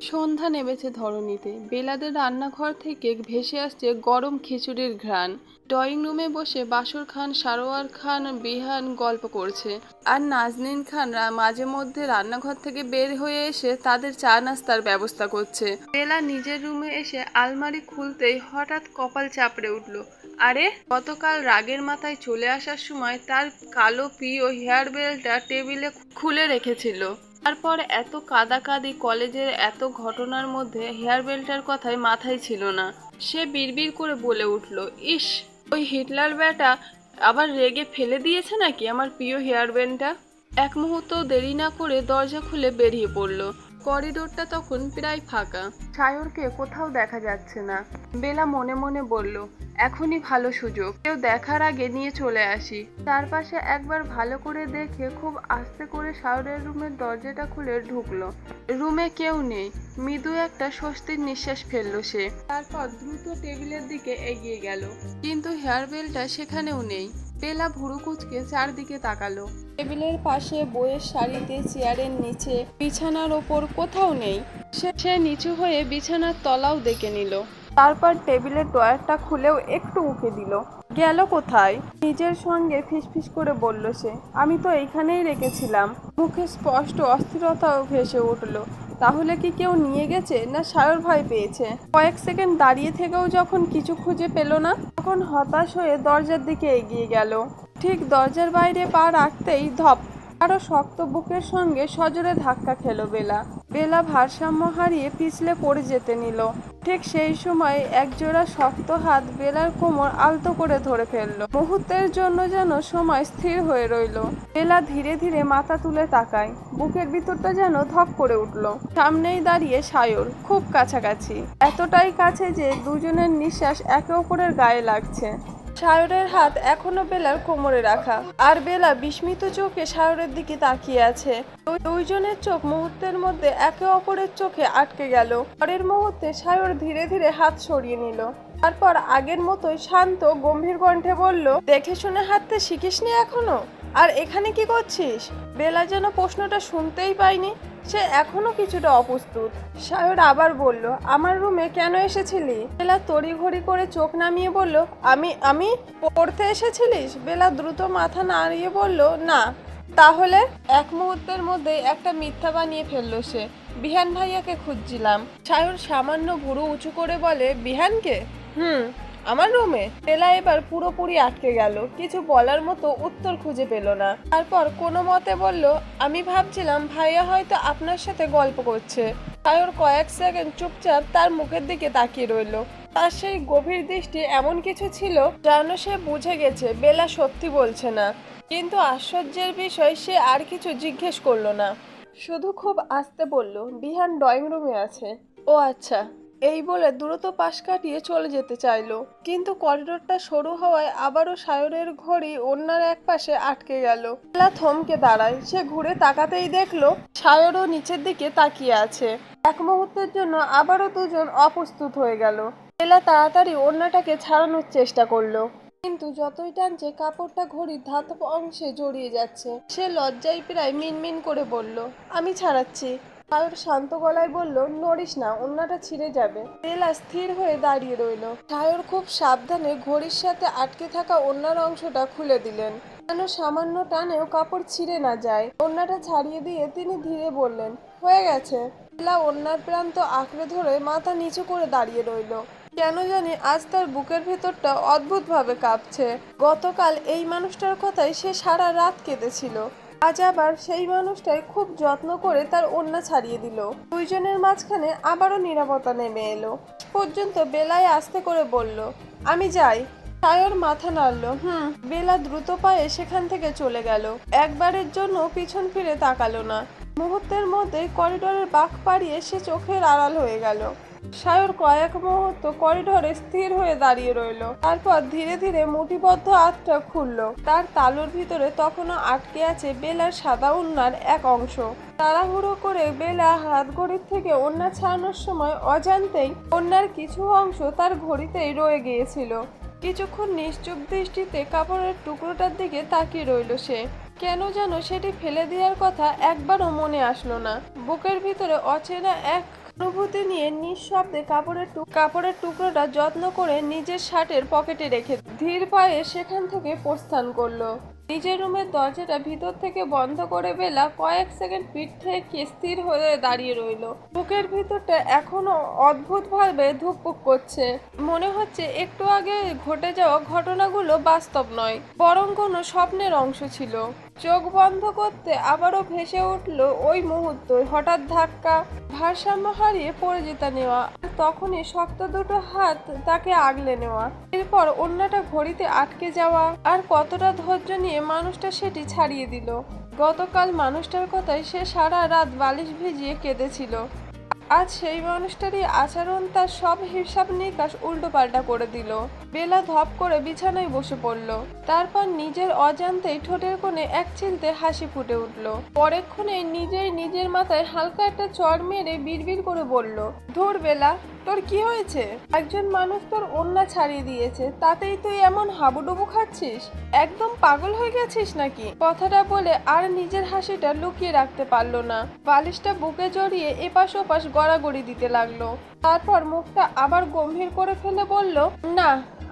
সন্ধ্যা নেমেছে ধরণীতে। বেলাদের রান্নাঘর থেকে ভেসে আসছে গরম খিচুড়ির ঘ্রাণ। ড্রয়িং রুমে বসে বাসর খান, সারোয়ার খান, বিহান গল্প করছে, আর নাজনীন খান মাঝে মধ্যে রান্নাঘর থেকে বের হয়ে এসে তাদের চা নাস্তার ব্যবস্থা করছে। বেলা নিজের রুমে এসে আলমারি খুলতেই হঠাৎ কপাল চাপড়ে উঠল। আরে, গতকাল রাগের মাথায় চলে আসার সময় তার কালো প্রিয় হেয়ার বেল্টটা টেবিলে খুলে রেখেছিল। তারপর এত কাদাকাদি, কলেজের এত ঘটনার মধ্যে হেয়ার বেল্টের কথাই মাথায় ছিল না। সে বিড়বিড় করে বলে উঠল, ইস, ওই হিটলার ব্যাটা আবার রেগে ফেলে দিয়েছে নাকি আমার প্রিয় হেয়ার বেল্টটা। এক মুহূর্ত দেরি না করে দরজা খুলে বেরিয়ে পড়ল। করিডোরটা তখন প্রায় ফাঁকা, সায়রকে কোথাও দেখা যাচ্ছে না। বেলা মনে মনে বলল, এখনই ভালো সুযোগ, কেউ দেখার আগে নিয়ে চলে আসি। চারপাশে একবার ভালো করে দেখে খুব আস্তে করে সায়রের রুমের দরজাটা খুলে ঢুকলো। রুমে কেউ নেই। মৃদু একটা স্বস্তির নিঃশ্বাস ফেললো সে। তারপর দ্রুত টেবিলের দিকে এগিয়ে গেল, কিন্তু হেয়ার বেলটা সেখানেও নেই। বেলা ভুরু কুঁচকে চারদিকে তাকালো। টেবিলের পাশে, বইয়ের সারিতে, চেয়ারের নিচে, বিছানার ওপর কোথাও নেই। সে নিচু হয়ে বিছানার তলাও দেখে নিল। তারপর টেবিলের ড্রয়ারটা খুলেও একটু উঁকে দিল। গেল কোথায়? নিজের সঙ্গে ফিসফিস করে বলল সে, আমি তো এইখানেই রেখেছিলাম। মুখে স্পষ্ট অস্থিরতাও ভেসে উঠল। তাহলে কি কেউ নিয়ে গেছে, না সায়র ভয় পেয়েছে? কয়েক সেকেন্ড দাঁড়িয়ে থেকেও যখন কিছু খুঁজে পেল না, তখন হতাশ হয়ে দরজার দিকে এগিয়ে গেল। ঠিক দরজার বাইরে পা রাখতেই ধপ, আরো শক্ত বুকের সঙ্গে সজোরে ধাক্কা খেলো বেলা। বেলা ভারসাম্য হারিয়ে পিছলে পড়ে যেতে নিল। ঠিক সেই সময় একজোড়া শক্ত হাত বেলার কোমর আলতো করে ধরে ফেললো। মুহূর্তের জন্য যেন সময় স্থির হয়ে রইল। বেলা ধীরে ধীরে মাথা তুলে তাকায়। বুকের ভিতরটা যেন ধক করে উঠল। সামনেই দাঁড়িয়ে সায়র, খুব কাছাকাছি, এতটাই কাছে যে দুজনের নিঃশ্বাস একে অপরের গায়ে লাগছে। সায়রের হাত এখনো বেলার কোমরে রাখা, আর বেলা বিস্মিত চোখে সায়রের দিকে তাকিয়ে আছে। দুইজনের চোখ মুহূর্তের মধ্যে একে অপরের চোখে আটকে গেল। পরের মুহূর্তে সায়র ধীরে ধীরে হাত সরিয়ে নিল। তারপর আগের মতোই শান্ত গম্ভীর কণ্ঠে বলল, দেখে শুনে হাঁটতে শিখিসনি এখনো? আর এখানে কি করছিস? বেলা যেন প্রশ্নটা শুনতেই পায়নি। সে এখনো কিছুটা অপ্রস্তুত। সায়র আবার বলল, আমার রুমে কেন এসেছিলি? বেলা তড়িঘড়ি করে চোখ নামিয়ে বলল, আমি আমি পড়তে এসেছিলিস? বেলা দ্রুত মাথা নাড়িয়ে বলল, না। তাহলে? এক মুহূর্তের মধ্যে একটা মিথ্যা বানিয়ে ফেললো সে। বিহান ভাইয়াকে খুঁজছিলাম। সায়র সামান্য ভুরু উঁচু করে বলে, বিহানকে? আমার রুমে? বেলা এবার পুরোপুরি আটকে গেল। কিছু বলার মতো উত্তর খুঁজে পেল না। তারপর কোনো মতে বলল, আমি ভাবছিলাম ভাইয়া হয়তো আপনার সাথে গল্প করছে। সায়র কয়েক সেকেন্ড চুপচাপ তার মুখের দিকে তাকিয়ে রইল। তার সেই গভীর দৃষ্টি এমন কিছু ছিল যেন সে বুঝে গেছে বেলা সত্যি বলছে না। কিন্তু আশ্চর্যের বিষয়, সে আর কিছু জিজ্ঞেস করলো না। শুধু খুব আস্তে বলল, বিহান ড্রয়িং রুমে আছে। ও আচ্ছা, এই বলে দ্রুত পাশ কাটিয়ে চলে যেতে চাইলো। কিন্তু করিডোরটা সরু হওয়ায় আবারও সায়রের ঘড়ি অন্যার এক পাশে আটকে গেল। বেলা থমকে দাঁড়ায়। সে ঘুরে তাকাতেই দেখলো সায়রও নিচের দিকে তাকিয়ে আছে। এক মুহূর্তের জন্য আবারও দুজন অপ্রস্তুত হয়ে গেল। বেলা তাড়াতাড়ি ওড়নাটাকে ছাড়ানোর চেষ্টা করলো, কিন্তু যতই টানছে কাপড়টা ঘড়ির ধাতব অংশে জড়িয়ে যাচ্ছে। সে লজ্জায় প্রায় মিনমিন করে বলল, আমি ছাড়াচ্ছি। সায়র শান্ত গলায় বলল, নড়িস না, ওড়নাটা ছিঁড়ে যাবে। বেলা স্থির হয়ে দাঁড়িয়ে রইল। সায়র খুব সাবধানে ঘড়ির সাথে আটকে থাকা ওড়নার অংশটা খুলে দিলেন, যেন সামান্য টানেও কাপড় ছিঁড়ে না যায়। ওড়নাটা ছাড়িয়ে দিয়ে তিনি ধীরে বললেন, হয়ে গেছে। বেলা ওড়নার প্রান্ত আঁকড়ে ধরে মাথা নিচু করে দাঁড়িয়ে রইল। কেন জানি আজ তার বুকের ভেতরটা অদ্ভুতভাবে কাঁপছে। গতকাল এই মানুষটার কথায় সে সারা রাত কেঁদেছিল। আজ আবার সেই মানুষটাই খুব যত্ন করে তার ওড়না ছাড়িয়ে দিল। দুইজনের মাঝখানে আবারও নীরবতা নেমে এলো। পর্যন্ত বেলায় আস্তে করে বলল, আমি যাই। সায়র মাথা নাড়ল। বেলা দ্রুত পায়ে সেখান থেকে চলে গেল। একবারের জন্য পিছন ফিরে তাকালো না। মুহূর্তের মধ্যে করিডোরের বাঁক পাড়িয়ে সে চোখের আড়াল হয়ে গেল। সায়র কয়েক মুহূর্ত করিডোরে স্থির হয়ে দাঁড়িয়ে রইল। তারপর ধীরে ধীরে মুঠিবদ্ধ হাতটা খুলল। তার তালুর ভিতরে তখনও আটকে আছে বেলার সাদা ওড়নার এক অংশ। তাড়াহুড়ো করে বেলা হাত ঘড়ির থেকে ওড়না ছাড়ানোর সময় অজান্তেই ওড়নার কিছু অংশ তার ঘড়িতেই রয়ে গিয়েছিল। কিছুক্ষণ নিশ্চুপ দৃষ্টিতে কাপড়ের টুকরোটার দিকে তাকিয়ে রইল সে। কেন যেন সেটি ফেলে দেওয়ার কথা একবারও মনে আসলো না। বুকের ভিতরে অচেনা এক অনুভূতি নিয়ে নিঃশব্দে কাপড়ের টুকরোটা যত্ন করে নিজের শার্টের পকেটে রেখে ধীর পায়ে সেখান থেকে প্রস্থান করলো। নিজের রুমের দরজাটা ভিতর থেকে বন্ধ করে বেলা কয়েক সেকেন্ড পিঠ থেকে স্থির হয়ে দাঁড়িয়ে রইল। বুকের ভিতরটা এখনো অদ্ভুতভাবে ধুকপুক করছে। মনে হচ্ছে একটু আগে ঘটে যাওয়া ঘটনাগুলো বাস্তব নয়, বরং কোনো স্বপ্নের অংশ ছিল। চোখ বন্ধ করতে আবারও ভেসে উঠল ওই মুহূর্ত, হঠাৎ ধাক্কা, ভারসাম্য হারিয়ে পড়ে যেতে নেওয়া, আর তখনই শক্ত দুটো হাত তাকে আগলে নেওয়া, এরপর অন্যটা ঘড়িতে আটকে যাওয়া। আর কতটা ধৈর্য নিয়ে মানুষটা সেটি ছাড়িয়ে দিল। গতকাল মানুষটার কথায় সে সারা রাত বালিশ ভিজিয়ে কেঁদেছিল। আজ সেই মানুষটারই আচরণ তার সব হিসাব নিকাশ উল্টোপাল্টা করে দিল। বেলা ধপ করে বিছানায় বসে পড়ল। তারপর নিজের অজান্তেই ঠোঁটের কোণে এক চিলতে হাসি ফুটে উঠল। পরেক্ষণে নিজের মাথায় হালকা একটা চড় মেরে বিড়বিড় করে বলল, ধুর বেলা, তোর কি হয়েছে? একজন মানুষ তোর ওন্না ছাড়িয়ে দিয়েছে, তাতেই তুই এমন হাবুডুবু খাচ্ছিস? একদম পাগল হয়ে গেছিস নাকি? কথাটা বলে আর নিজের হাসিটা লুকিয়ে রাখতে পারলো না। বালিশটা বুকে জড়িয়ে এপাশ ওপাশ গড়াগড়ি দিতে লাগলো। তারপর মুখটা আবার গম্ভীর করে ফেলে বলল, না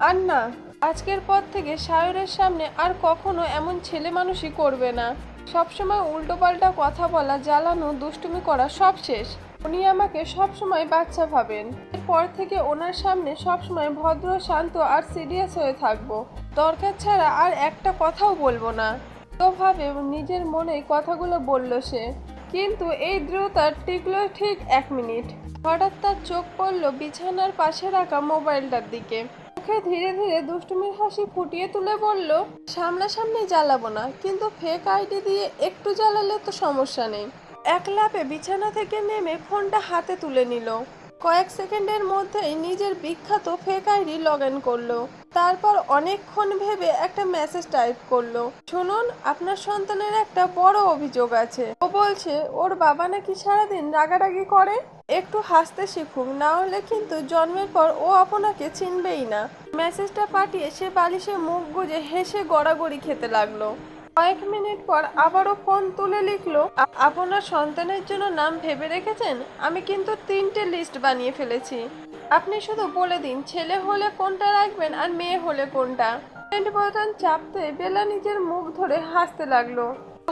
আর না, আজকের পর থেকে সায়রের সামনে আর কখনো এমন ছেলে মানুষই করবে না। সবসময় উল্টোপাল্টা কথা বলা, জ্বালানো, দুষ্টুমি করা সব শেষ। উনি আমাকে সবসময় বাচ্চা ভাবেন। এরপর থেকে ওনার সামনে সবসময় ভদ্র, শান্ত আর সিরিয়াস হয়ে থাকবো। দরকার ছাড়া আর একটা কথাও বলবো না। তো ভাবে নিজের মনে কথাগুলো বলল সে। কিন্তু এই দৃঢ়তা টিকল ঠিক 1 মিনিট। হঠাৎ তার চোখ পড়ল বিছানার পাশে রাখা মোবাইলটার দিকে। মুখে ধীরে ধীরে দুষ্টুমির হাসি ফুটিয়ে তুলে বলল, সামনাসামনি জ্বালাবো না, কিন্তু ফেক আইডি দিয়ে একটু জ্বালালে তো সমস্যা নেই। এক লাফে বিছানা থেকে নেমে ফোনটা হাতে তুলে নিল। কয়েক সেকেন্ডের মধ্যেই নিজের বিখ্যাত ফেক আইডি লগ ইন করলো। তারপর অনেকক্ষণ ভেবে একটা মেসেজ টাইপ করলো, শুনুন, আপনার সন্তানের একটা বড় অভিযোগ আছে। ও বলছে ওর বাবা নাকি সারাদিন রাগারাগি করে। একটু হাসতে শিখুন, না হলে কিন্তু জন্মের পর ও আপনাকে চিনবেই না। মেসেজটা পাঠিয়ে সে বালিশে মুখ গুজে হেসে গড়াগড়ি খেতে লাগলো। কয়েক মিনিট পর আবারও ফোন তুলে লিখলো, আপনার সন্তানের জন্য নাম ভেবে রেখেছেন? আমি কিন্তু 3টে লিস্ট বানিয়ে ফেলেছি। আপনি শুধু বলে দিন ছেলে হলে কোনটা রাখবেন আর মেয়ে হলে কোনটা। সেন্ড বাটন চাপতে বেলা নিজের মুখ ধরে হাসতে লাগলো।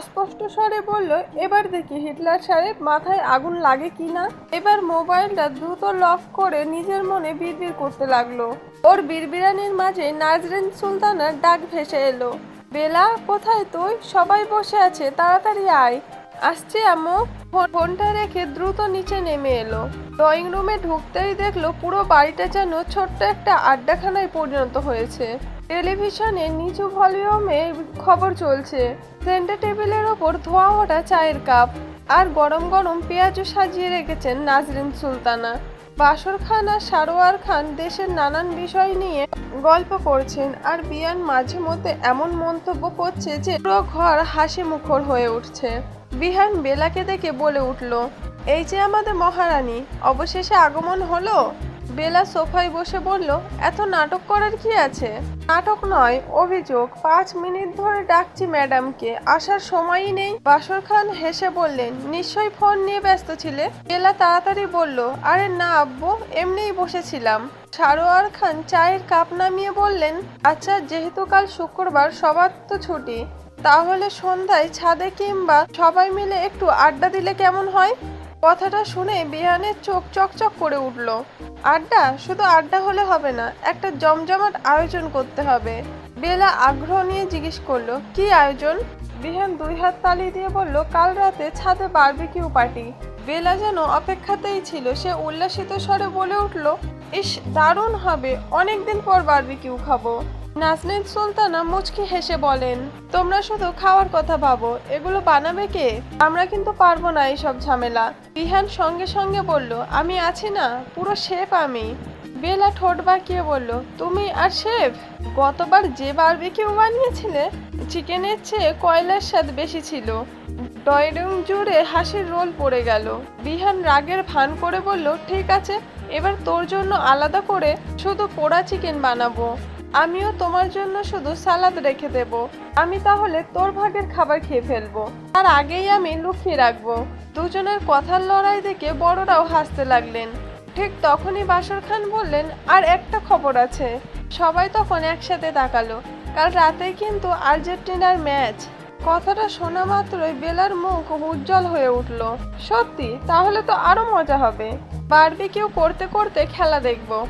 স্পষ্ট স্বরে বলল, এবার দেখি হিটলার সাহেব মাথায় আগুন লাগে কিনা। এবার মোবাইলটা দ্রুত লক করে নিজের মনে বিড়বিড় করতে লাগলো। ওর বিড়বিড়ানির মাঝে নাজরিন সুলতানার ডাক ভেসে এলো, বেলা কোথায় তুই? সবাই বসে আছে, তাড়াতাড়ি আয়। আসছি আম্মু। ফোনটা রেখে দ্রুত নিচে নেমে এলো। ড্রয়িং রুমে ঢুকতেই দেখলো পুরো বাড়িটা যেন ছোট্ট একটা আড্ডাখানায় পরিণত হয়েছে। টেলিভিশনে নিচু ভলিউমে খবর চলছে। সেন্টার টেবিলের ওপর ধোয়া ওঠা চায়ের কাপ আর গরম গরম পেঁয়াজও সাজিয়ে রেখেছেন নাজরিন সুলতানা। বাসর খান আর সারোয়ার খান দেশের নানান বিষয় নিয়ে গল্প করছেন, আর বিয়ান মাঝে মধ্যে এমন মন্তব্য করছে যে পুরো ঘর হাসি মুখর হয়ে উঠছে। বিহান বেলাকে দেখে বলে উঠল, এই যে আমাদের মহারানী, অবশেষে আগমন হলো। বেলা সোফায় বসে বলল, এত নাটক করার কি আছে? নাটক নয়, অভিযোগ। 5 মিনিট ধরে ডাকছি ম্যাডামকে, আসার সময়ই নেই। বাসর খান হেসে বললেন, নিশ্চয়ই ফোন নিয়ে ব্যস্ত ছিলে। বেলা তাড়াতাড়ি বলল, আরে না আব্বু, এমনিই বসেছিলাম। সারোয়ার খান চায়ের কাপ নামিয়ে বললেন, আচ্ছা, যেহেতু কাল শুক্রবার সবার তো ছুটি, তাহলে সন্ধ্যায় ছাদে কিংবা সবাই মিলে একটু আড্ডা দিলে কেমন হয়? কথাটা শুনে বিহানের চোখ চকচক করে উঠল। আড্ডা? শুধু আড্ডা হলে হবে না, একটা জমজমাট আয়োজন করতে হবে। বেলা আগ্রহ নিয়ে জিজ্ঞেস করলো, কি আয়োজন? বিহান 2 হাত তালি দিয়ে বলল, কাল রাতে ছাদে বারবিকিউ পার্টি। বেলা যেন অপেক্ষাতেই ছিল। সে উল্লাসিত স্বরে বলে উঠল, ইস, দারুণ হবে, অনেকদিন পর বারবিকিউ খাবো। নাজরিন সুলতানা মুচকি হেসে বলেন, তোমরা শুধু খাওয়ার কথা ভাবো, এগুলো বানাবে কে? আমরা কিন্তু পারবো না এইসব ঝামেলা। বিহান সঙ্গে সঙ্গে বলল, আমি আছি না, পুরো শেফ আমি। বেলা ঠোঁট বাঁকিয়ে বলল, তুমি আর শেফ? গতবার যে বারবিকিউ বানিয়েছিলে, চিকেনের চেয়ে কয়লার স্বাদ বেশি ছিল। ড্রয়িং জুড়ে হাসির রোল পড়ে গেল। বিহান রাগের ভান করে বলল, ঠিক আছে, এবার তোর জন্য আলাদা করে শুধু পোড়া চিকেন বানাবো। আমিও তোমার জন্য শুধু সালাদ রেখে দেব। আমি তাহলে তোর ভাগের খাবার খেয়ে ফেলবো, তার আগেই আমি লুকিয়ে রাখবো। দুজনের কথার লড়াই দেখে বড়রাও হাসতে লাগলেন। ঠিক তখনই বাসর খান বললেন, আর একটা খবর আছে। সবাই তখন একসাথে তাকালো। কাল রাতে কিন্তু আর্জেন্টিনার ম্যাচ। কথাটা শোনা মাত্রই বেলার মুখ উজ্জ্বল হয়ে উঠল। সত্যি? তাহলে তো আরো মজা হবে। বারবিকিউ করতে করতে খেলা দেখবো।